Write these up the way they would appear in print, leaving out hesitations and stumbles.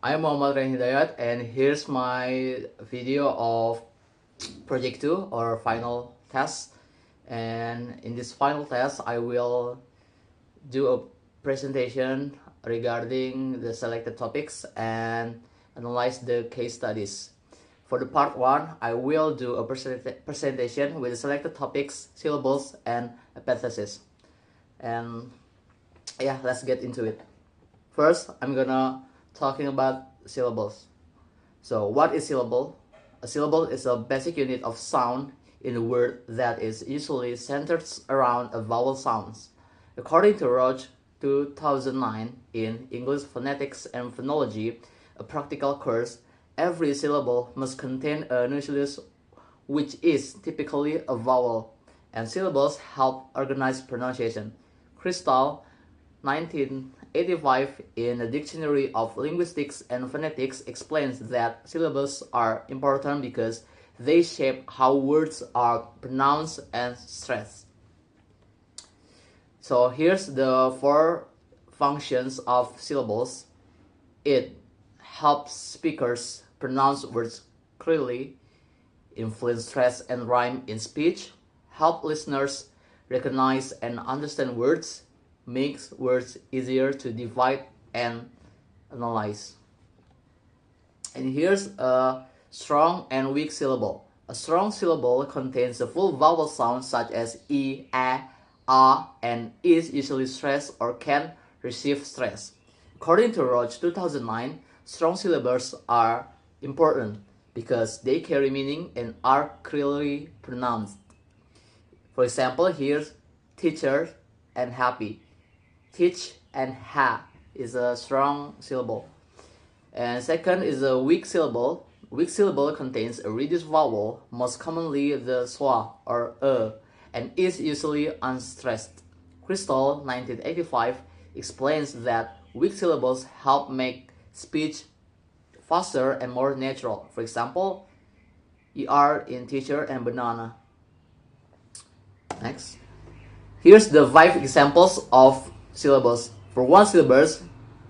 I'm Muhammad Rain Hidayat, and here's my video of project 2 or final test. And in this final test I will do a presentation regarding the selected topics and analyze the case studies. For the part 1 I will do a presentation with the selected topics, syllables, and epenthesis. And yeah, let's get into it. First, I'm gonna talking about syllables. So what is syllable? A syllable is a basic unit of sound in a word that is usually centered around a vowel sounds. According to Roach 2009 in English Phonetics and Phonology, a practical course, every syllable must contain a nucleus which is typically a vowel, and syllables help organize pronunciation. Crystal 1985 in the Dictionary of Linguistics and Phonetics explains that syllables are important because they shape how words are pronounced and stressed. So here's the 4 functions of syllables. It helps speakers pronounce words clearly, influence stress and rhyme in speech, help listeners recognize and understand words, makes words easier to divide and analyze. And here's a strong and weak syllable. A strong syllable contains the full vowel sounds such as e, a, and is usually stressed or can receive stress. According to Roach 2009, strong syllables are important because they carry meaning and are clearly pronounced. For example, here's teacher and happy. Teach and ha is a strong syllable. And second is a weak syllable. Weak syllable contains a reduced vowel, most commonly the schwa or and is usually unstressed. Crystal 1985 explains that weak syllables help make speech faster and more natural. For example, er in teacher and banana. Next. Here's the 5 examples of syllables. For one syllables,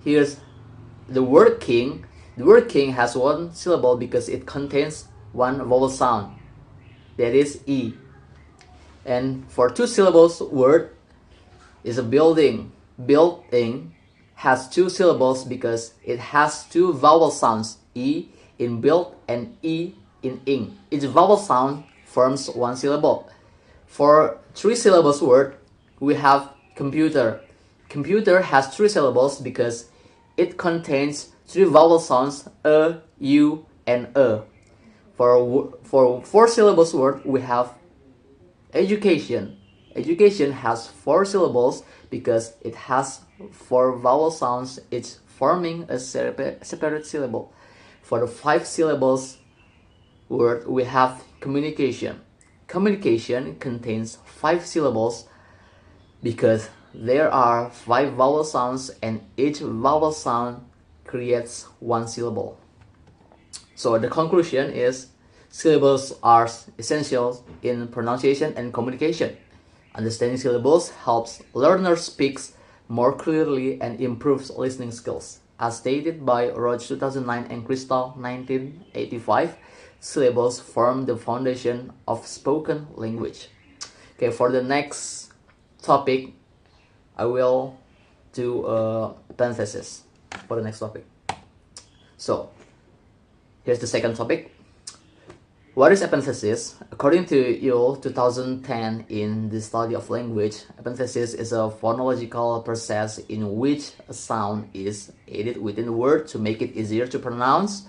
here's the word king. The word king has one syllable because it contains one vowel sound, that is E. And for 2 syllables word is a building. Building has 2 syllables because it has 2 vowel sounds, E in build and E in ing. Each vowel sound forms 1 syllable. For 3 syllables word, we have computer. Computer has 3 syllables because it contains 3 vowel sounds a, u, and e. For 4 syllables word, we have education. Education has 4 syllables because it has 4 vowel sounds, each forming a separate syllable. For the 5 syllables word, we have communication. Communication contains 5 syllables because there are 5 vowel sounds and each vowel sound creates 1 syllable. So the conclusion is syllables are essential in pronunciation and communication. Understanding syllables helps learners speak more clearly and improves listening skills. As stated by Roach 2009 and Crystal 1985, syllables form the foundation of spoken language. Okay, for the next topic, I will do a parenthesis for the next topic. So, here's the second topic. What is epenthesis? According to Yule 2010 in the study of language, epenthesis is a phonological process in which a sound is added within a word to make it easier to pronounce,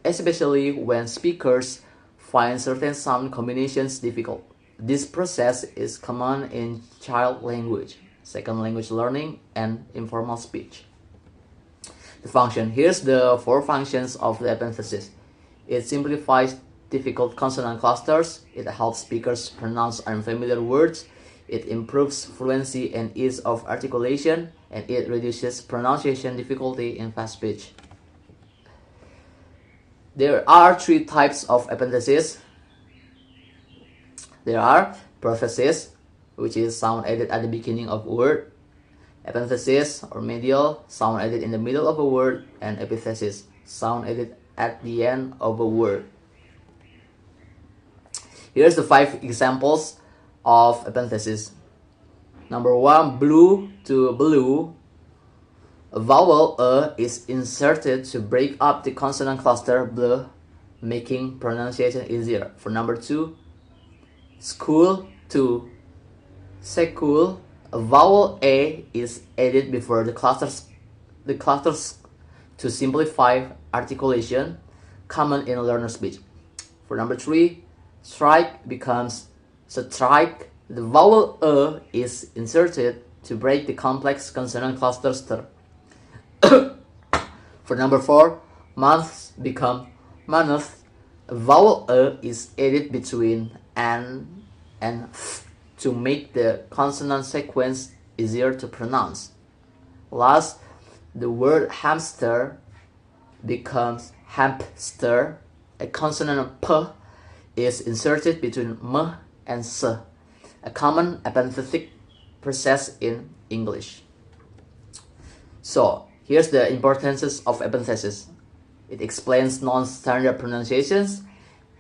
especially when speakers find certain sound combinations difficult. This process is common in child language, second language learning, and informal speech. The function. Here's the 4 functions of the epenthesis. It simplifies difficult consonant clusters. It helps speakers pronounce unfamiliar words. It improves fluency and ease of articulation, and it reduces pronunciation difficulty in fast speech. There are 3 types of epenthesis. There are prothesis, which is sound added at the beginning of word. Epenthesis or medial, sound added in the middle of a word, and epithesis, sound added at the end of a word. Here's the 5 examples of epenthesis. Number 1, blue to blue. A vowel is inserted to break up the consonant cluster bl, making pronunciation easier. For number 2, school to sekul. A vowel a is added before the clusters to simplify articulation, common in learner speech. For number 3, strike becomes strike. The vowel is inserted to break the complex consonant cluster ster. For number 4, months become month. A vowel is added between an and th to make the consonant sequence easier to pronounce. Last, the word hamster becomes hampster. A consonant p is inserted between m and s, a common epenthetic process in English. So, here's the importances of epenthesis. It explains non-standard pronunciations,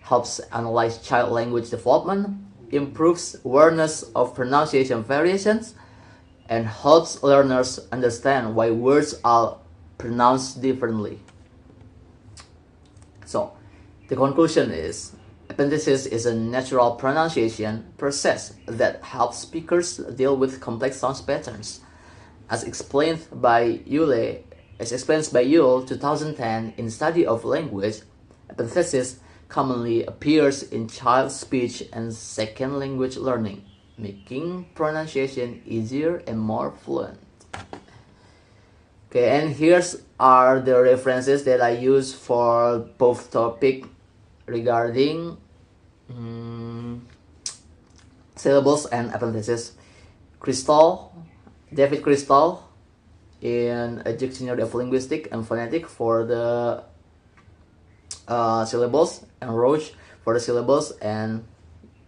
helps analyze child language development, improves awareness of pronunciation variations, and helps learners understand why words are pronounced differently. So, the conclusion is, epenthesis is a natural pronunciation process that helps speakers deal with complex sound patterns. As explained by Yule 2010 in Study of Language, epenthesis commonly appears in child speech and second language learning, making pronunciation easier and more fluent. Okay, and here's are the references that I use for both topic regarding syllables and epenthesis. David Crystal in a Dictionary of Linguistics and Phonetic for the syllables, and Roche for the syllables, and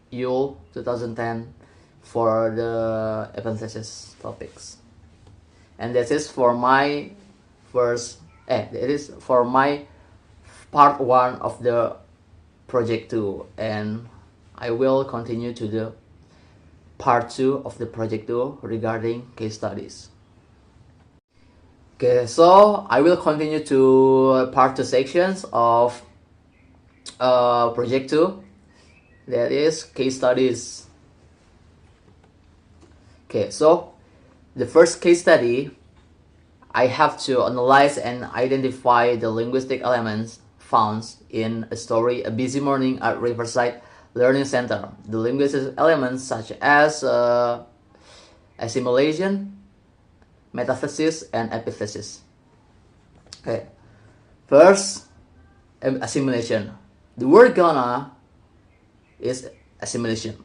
Yule 2010 for the epenthesis topics. And that is for my part 1 of the project 2, and I will continue to the part 2 of the project 2 regarding case studies. Okay, so I will continue to part 2 sections of project 2, that is case studies. Okay, so the first case study, I have to analyze and identify the linguistic elements found in a story, A Busy Morning at Riverside Learning Center. The linguistic elements such as assimilation, metathesis, and epithesis. Okay, first, assimilation. The word gonna is assimilation.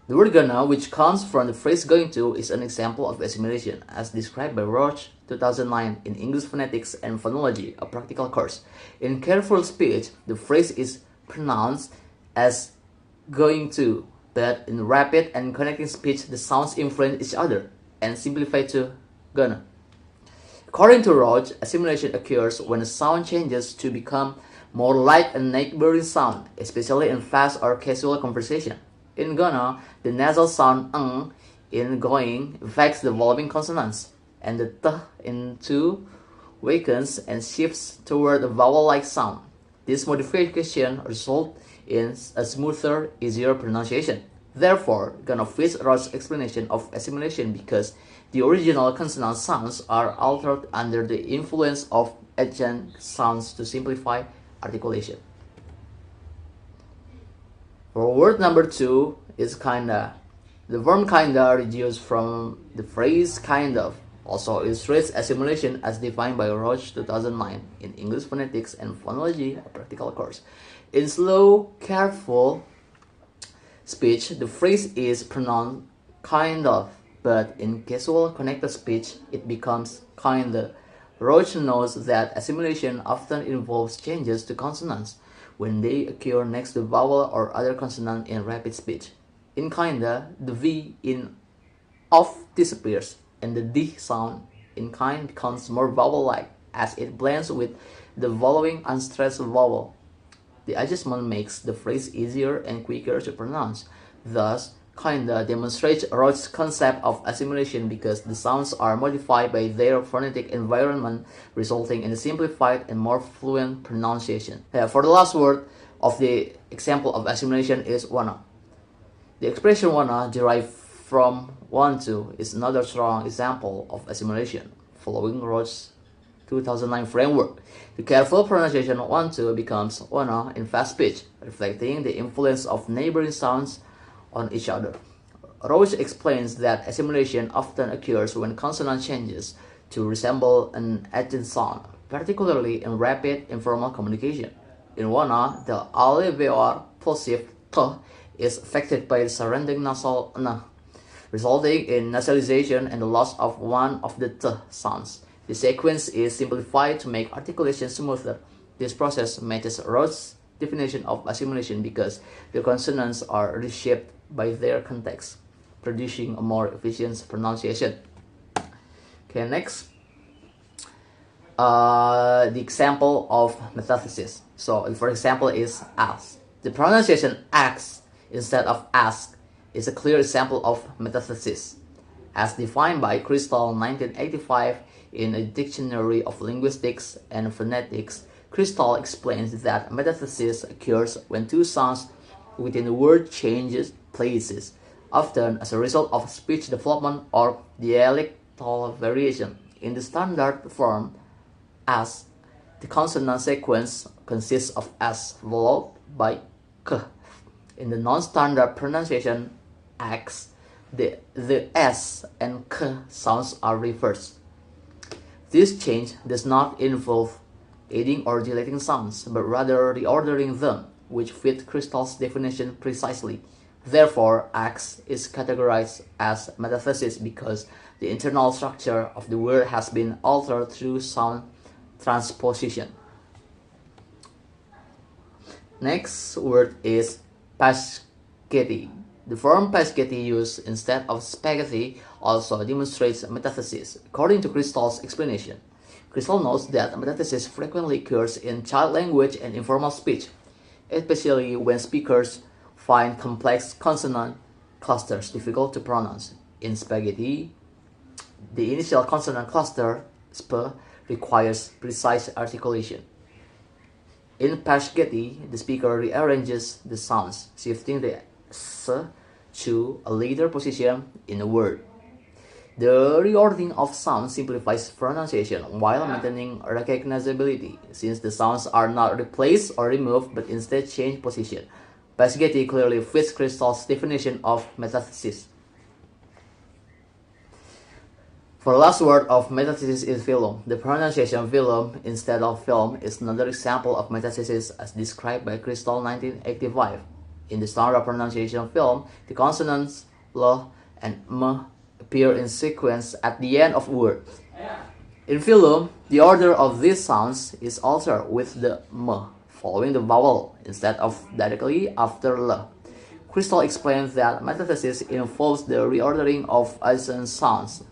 The word gonna, which comes from the phrase going to, is an example of assimilation, as described by Roche 2009 in English Phonetics and Phonology, a practical course. In careful speech, the phrase is pronounced as going to, but in rapid and connecting speech, the sounds influence each other and simplify to gonna. According to Roche, assimilation occurs when a sound changes to become more like a neighboring sound, especially in fast or casual conversation. In gonna, the nasal sound ng in going affects the following consonants, and the t in to wakens and shifts toward a vowel-like sound. This modification results in a smoother, easier pronunciation. Therefore, gonna fits Roche's explanation of assimilation because the original consonant sounds are altered under the influence of adjunct sounds to simplify articulation. For word number 2 is kinda. The verb kinda reduced from the phrase kind of also illustrates assimilation as defined by Roche 2009 in English Phonetics and Phonology, a practical course. In slow, careful speech, the phrase is pronounced kind of, but in casual, connected speech, it becomes kinda. Roche notes that assimilation often involves changes to consonants when they occur next to vowel or other consonant in rapid speech. In kinda, the V in of disappears, and the D sound in kind becomes more vowel-like as it blends with the following unstressed vowel. The adjustment makes the phrase easier and quicker to pronounce. Thus, kinda demonstrates Roach's concept of assimilation because the sounds are modified by their phonetic environment, resulting in a simplified and more fluent pronunciation. For the last word of the example of assimilation is wanna. The expression wanna, derived from want to, is another strong example of assimilation, following Roach's 2009 framework. The careful pronunciation of want to becomes wanna in fast speech, reflecting the influence of neighboring sounds on each other. Roach explains that assimilation often occurs when consonant changes to resemble an adjacent sound, particularly in rapid informal communication. In wanna, the alveolar plosive t is affected by the surrounding nasal n, resulting in nasalization and the loss of one of the t sounds. The sequence is simplified to make articulation smoother. This process matches Roach's definition of assimilation because the consonants are reshaped by their context, producing a more efficient pronunciation. Okay, next, the example of metathesis. So, for example, is ask. The pronunciation ask instead of ask is a clear example of metathesis, as defined by Crystal 1985 in a Dictionary of Linguistics and Phonetics. Crystal explains that metathesis occurs when two sounds within a word changes places, often as a result of speech development or dialectal variation. In the standard form, as, the consonant sequence consists of s followed by k. In the non-standard pronunciation, x, the s and k sounds are reversed. This change does not involve adding or deleting sounds, but rather reordering them, which fit Crystal's definition precisely. Therefore, X is categorized as metathesis because the internal structure of the word has been altered through sound transposition. Next word is spaghetti. The form spaghetti used instead of spaghetti also demonstrates metathesis. According to Crystal's explanation, Crystal notes that metathesis frequently occurs in child language and informal speech, especially when speakers find complex consonant clusters difficult to pronounce. In spaghetti, the initial consonant cluster, sp, requires precise articulation. In spaghetti, the speaker rearranges the sounds, shifting the s to a later position in a word. The reordering of sounds simplifies pronunciation while maintaining recognizability, since the sounds are not replaced or removed but instead change position. Spaghetti clearly fits Crystal's definition of metathesis. For the last word of metathesis is film. The pronunciation film instead of film is another example of metathesis as described by Crystal 1985. In the standard pronunciation film, the consonants l and m appear in sequence at the end of a word. In film, the order of these sounds is altered with the m following the vowel instead of directly after l. Crystal explains that metathesis involves the reordering of adjacent sounds,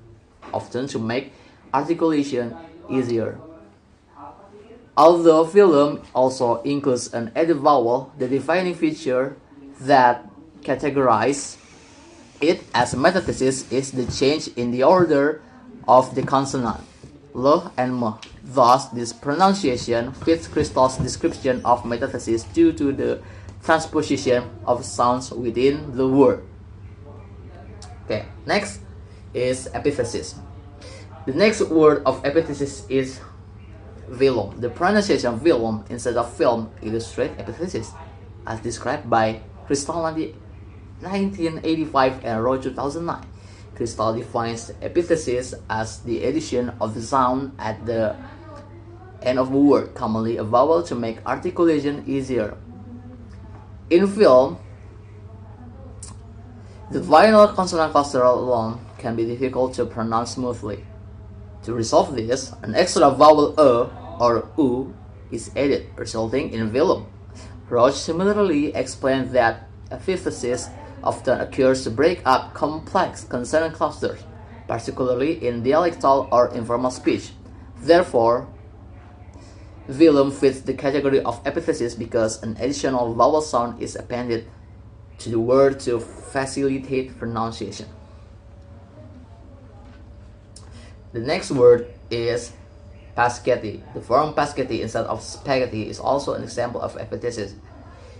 often to make articulation easier. Although film also includes an added vowel, the defining feature that categorizes it as metathesis is the change in the order of the consonant, l and m. Thus, this pronunciation fits Crystal's description of metathesis due to the transposition of sounds within the word. Okay, next is epithesis. The next word of epithesis is velum. The pronunciation velum instead of film illustrates epithesis, as described by Crystal 1985 and Roach 2009. Crystal defines epithesis as the addition of the sound at the end of a word, commonly a vowel, to make articulation easier. In film, the final consonant cluster alone can be difficult to pronounce smoothly. To resolve this, an extra vowel or u is added, resulting in velum. Roach similarly explained that epithesis often occurs to break up complex consonant clusters, particularly in dialectal or informal speech. Therefore, velum fits the category of epithesis because an additional vowel sound is appended to the word to facilitate pronunciation. The next word is Paschetti. The form Paschetti instead of spaghetti is also an example of epithesis.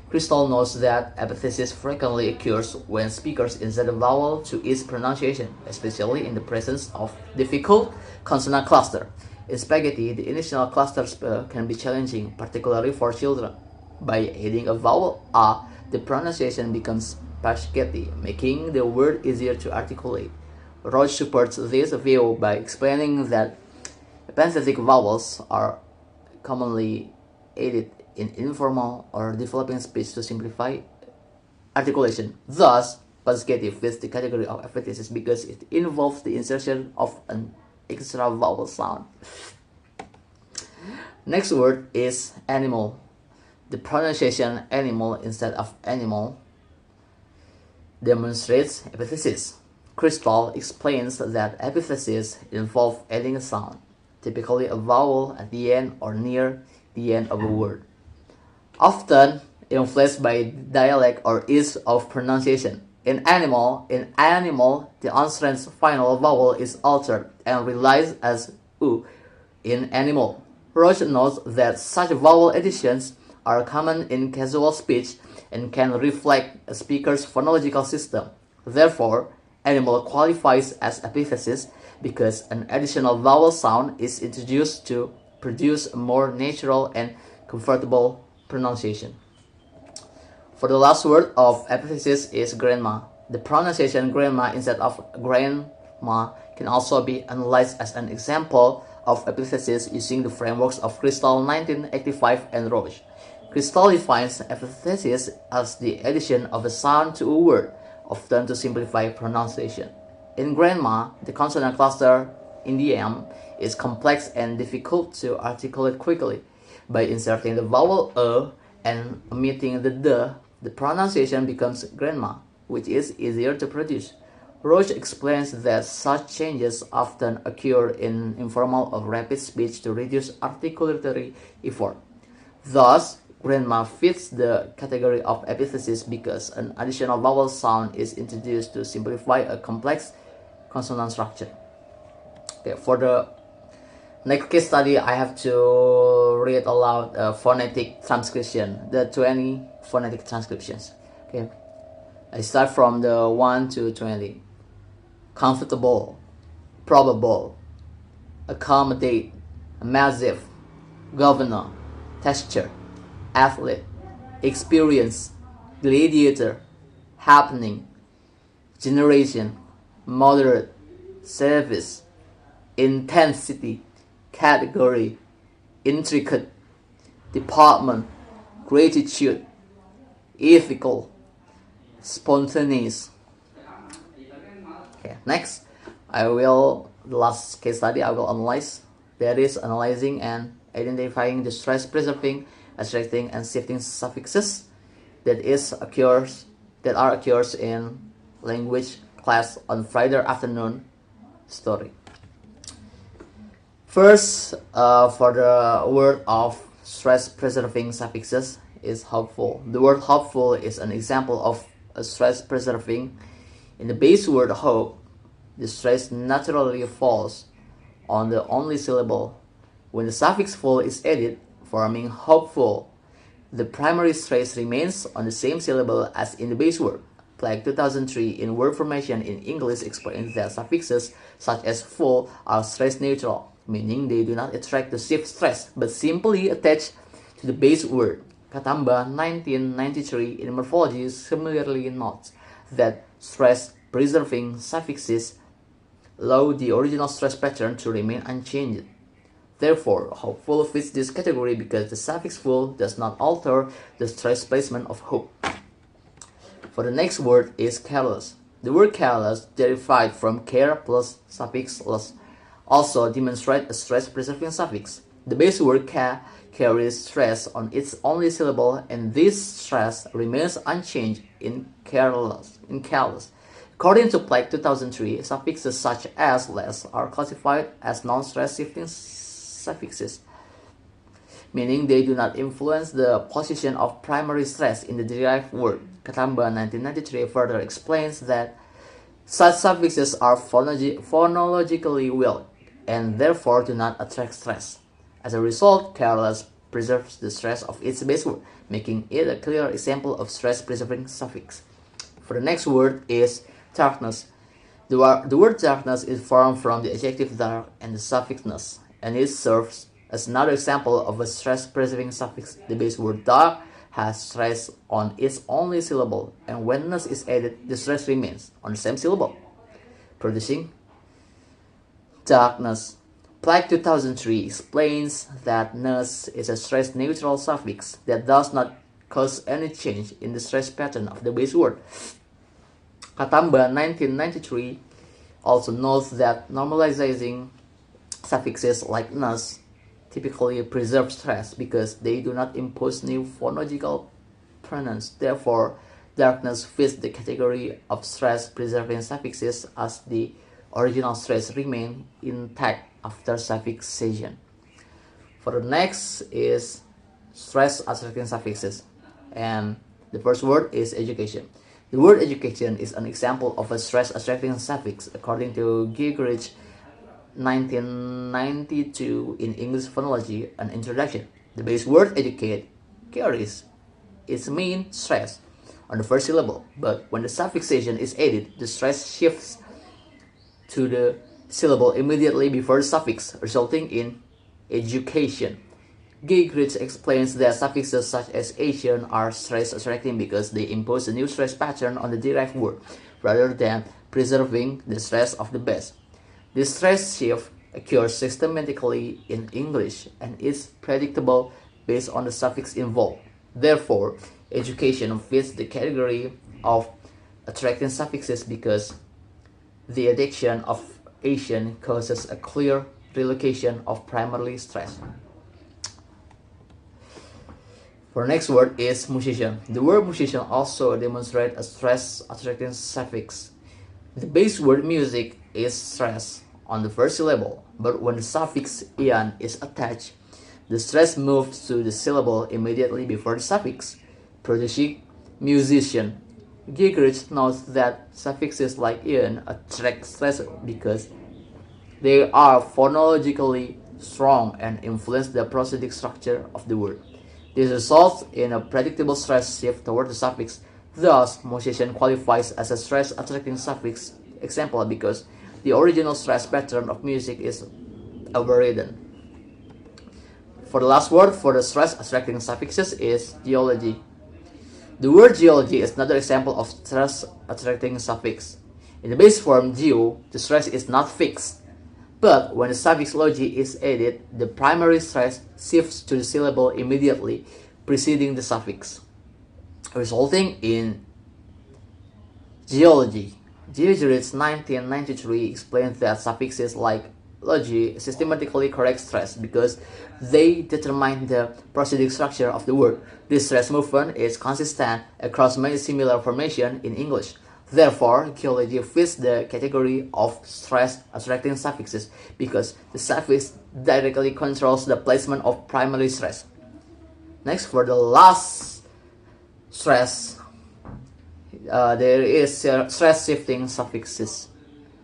Crystal notes that epithesis frequently occurs when speakers insert a vowel to ease pronunciation, especially in the presence of difficult consonant cluster. In spaghetti, the initial clusters can be challenging, particularly for children. By adding a vowel a, the pronunciation becomes Paschetti, making the word easier to articulate. Roach supports this view by explaining that epenthetic vowels are commonly added in informal or developing speech to simplify articulation. Thus, Paschetti fits the category of epithesis because it involves the insertion of an extra vowel sound. Next word is animal. The pronunciation animal instead of animal demonstrates epithesis. Crystal explains that epithesis involves adding a sound, typically a vowel at the end or near the end of a word, often influenced by dialect or ease of pronunciation. In animal, the answer's final vowel is altered and relies as u in animal. Roach notes that such vowel additions are common in casual speech and can reflect a speaker's phonological system. Therefore, animal qualifies as epithesis because an additional vowel sound is introduced to produce a more natural and comfortable pronunciation. For the last word of epithesis is grandma. The pronunciation grandma instead of grandma can also be analyzed as an example of epithesis using the frameworks of Crystal 1985 and Roche. Crystal defines epithesis as the addition of a sound to a word, often to simplify pronunciation. In grandma, the consonant cluster in the M is complex and difficult to articulate quickly. By inserting the vowel a and omitting the pronunciation becomes grandma, which is easier to produce. Roche explains that such changes often occur in informal or rapid speech to reduce articulatory effort. Thus, grandma fits the category of epithesis because an additional vowel sound is introduced to simplify a complex consonant structure. Okay, for the next case study, I have to read aloud phonetic transcription, the 20 phonetic transcriptions. Okay, I start from the 1 to 20. Comfortable, probable, accommodate, massive, governor, texture, athlete, experience, gladiator, happening, generation, moderate, service, intensity, category, intricate, department, gratitude, ethical, spontaneous. Okay, next, the last case study, I will analyze. That is analyzing and identifying the stress preserving, attracting and shifting suffixes that occurs in language class on Friday afternoon story. First, for the word of stress preserving suffixes is hopeful. The word hopeful is an example of a stress preserving. In the base word hope, the stress naturally falls on the only syllable. When the suffix full is added, forming hopeful, the primary stress remains on the same syllable as in the base word. Plague 2003 in word formation in English explains that suffixes such as full are stress neutral, meaning they do not attract the shift stress but simply attach to the base word. Katamba 1993 in Morphology similarly notes that stress-preserving suffixes allow the original stress pattern to remain unchanged. Therefore, hopeful fits this category because the suffix full does not alter the stress placement of hope. For the next word is careless. The word careless, derived from care plus suffix less, also demonstrates a stress-preserving suffix. The base word ca carries stress on its only syllable, and this stress remains unchanged in careless. According to Plaque 2003, suffixes such as less are classified as non-stress shifting suffixes, meaning they do not influence the position of primary stress in the derived word. Katamba 1993 further explains that such suffixes are phonologically weak and therefore do not attract stress. As a result, careless preserves the stress of its base word, making it a clear example of stress-preserving suffix. For the next word is darkness. The word darkness is formed from the adjective dark and the suffix ness, and it serves as another example of a stress-preserving suffix. The base word dark has stress on its only syllable, and when ness is added, the stress remains on the same syllable, producing darkness. Plaque 2003 explains that ness is a stress-neutral suffix that does not cause any change in the stress pattern of the base word. Katamba 1993 also notes that normalizing suffixes like ness typically preserve stress because they do not impose new phonological pronouns. Therefore, darkness fits the category of stress-preserving suffixes as the original stress remains intact after suffixation. For the next is stress-attracting suffixes, and the first word is education. The word education is an example of a stress-attracting suffix according to Gingrich 1992 in English Phonology, an introduction. The base word educate carries its main stress on the first syllable, but when the suffixation is added, the stress shifts to the syllable immediately before the suffix, resulting in education. Gingrich explains that suffixes such as Asian are stress-attracting because they impose a new stress pattern on the derived word, rather than preserving the stress of the base. This stress shift occurs systematically in English and is predictable based on the suffix involved. Therefore, education fits the category of attracting suffixes because the addition of Asian causes a clear relocation of primary stress. For next word is musician. The word musician also demonstrates a stress-attracting suffix. The base word music is stress on the first syllable, but when the suffix ian is attached, the stress moves to the syllable immediately before the suffix, producing musician. Gingrich notes that suffixes like ian attract stress because they are phonologically strong and influence the prosodic structure of the word. This results in a predictable stress shift toward the suffix. Thus, musician qualifies as a stress-attracting suffix example because the original stress pattern of music is overridden. For the last word for the stress-attracting suffixes is geology. The word geology is another example of stress-attracting suffix. In the base form geo, the stress is not fixed, but when the suffix logy is added, the primary stress shifts to the syllable immediately preceding the suffix, resulting in geology. Gingrich 1993 explains that suffixes like logy systematically correct stress because they determine the prosodic structure of the word. This stress movement is consistent across many similar formations in English. Therefore, geology fits the category of stress-attracting suffixes because the suffix directly controls the placement of primary stress. Next, for the last stress, there is stress-shifting suffixes.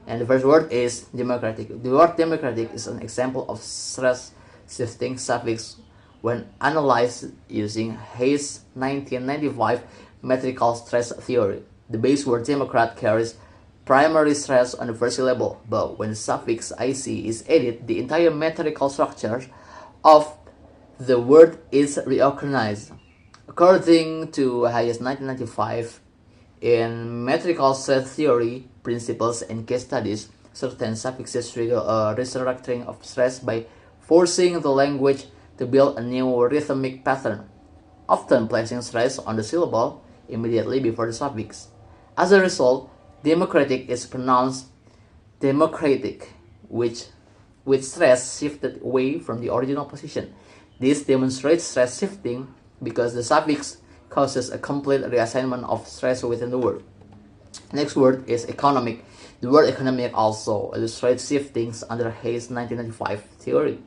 And the first word is democratic. The word democratic is an example of stress-shifting suffix when analyzed using Hayes' 1995 metrical stress theory. The base word democrat carries primary stress on the first syllable, but when the suffix ic is added, the entire metrical structure of the word is reorganized. According to Hayes 1995, in metrical stress theory principles and case studies, certain suffixes trigger a restructuring of stress by forcing the language to build a new rhythmic pattern, often placing stress on the syllable immediately before the suffix. As a result, democratic is pronounced democratic, with stress shifted away from the original position. This demonstrates stress shifting because the suffix causes a complete reassignment of stress within the word. Next word is economic. The word economic also illustrates shiftings under Hayes' 1995 theory.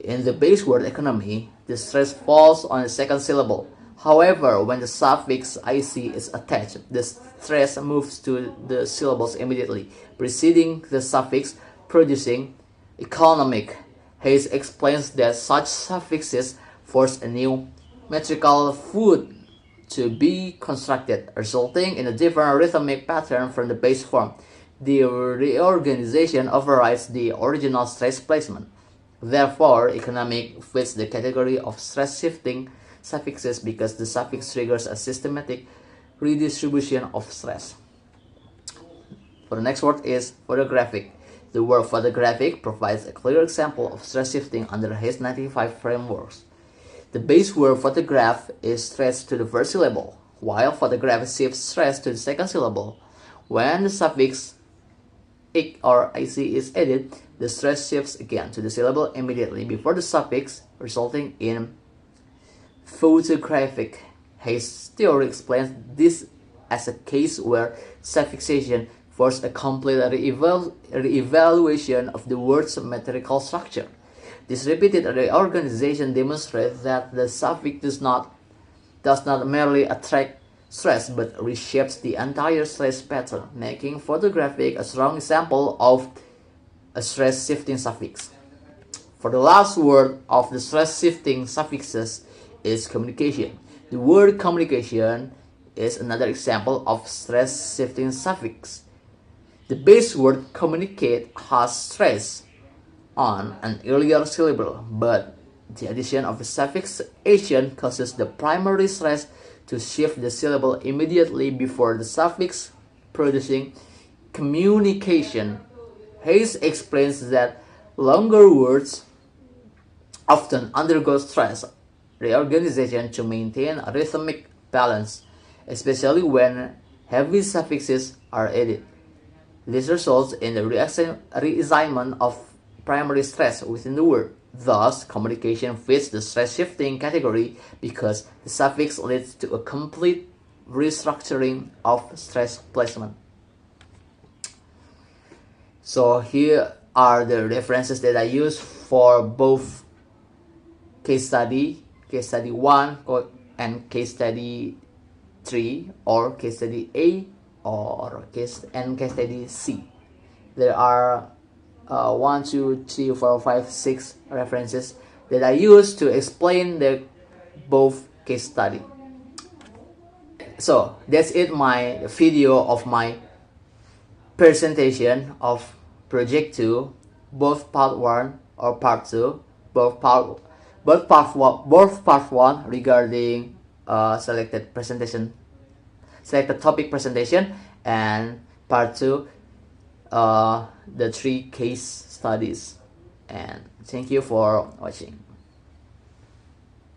In the base word economy, the stress falls on the second syllable. However, when the suffix ic is attached, the stress moves to the syllables immediately preceding the suffix, producing economic. Hayes explains that such suffixes force a new metrical food to be constructed, resulting in a different rhythmic pattern from the base form. The reorganization overrides the original stress placement. Therefore, economic fits the category of stress-shifting suffixes because the suffix triggers a systematic redistribution of stress. For the next word is photographic. The word photographic provides a clear example of stress shifting under Hayes 95 frameworks. The base word photograph is stressed to the first syllable, while photograph shifts stress to the second syllable. When the suffix ic or ic is added, the stress shifts again to the syllable immediately before the suffix, resulting in photographic. Hayes' theory explains this as a case where suffixation forces a complete re-evaluation of the word's metrical structure. This repeated reorganization demonstrates that the suffix does not merely attract stress but reshapes the entire stress pattern, making photographic a strong example of a stress shifting suffix. For the last word of the stress shifting suffixes is communication. The word communication is another example of stress shifting suffix. The base word communicate has stress on an earlier syllable, but the addition of a suffix ation causes the primary stress to shift the syllable immediately before the suffix, producing communication. Hayes explains that longer words often undergo stress reorganization to maintain a rhythmic balance, especially when heavy suffixes are added. This results in the reassignment of primary stress within the word. Thus, communication fits the stress shifting category because the suffix leads to a complete restructuring of stress placement. So here are the references that I use for both case study 1 and case study 3, or case study A or case study C. There are 1, 2, 3, 4, 5, 6 references that I use to explain the both case study. So that's it, my video of my presentation of project 2, both part 1 or part 2, both part 1 regarding selected topic presentation, and part 2 the 3 case studies. And thank you for watching.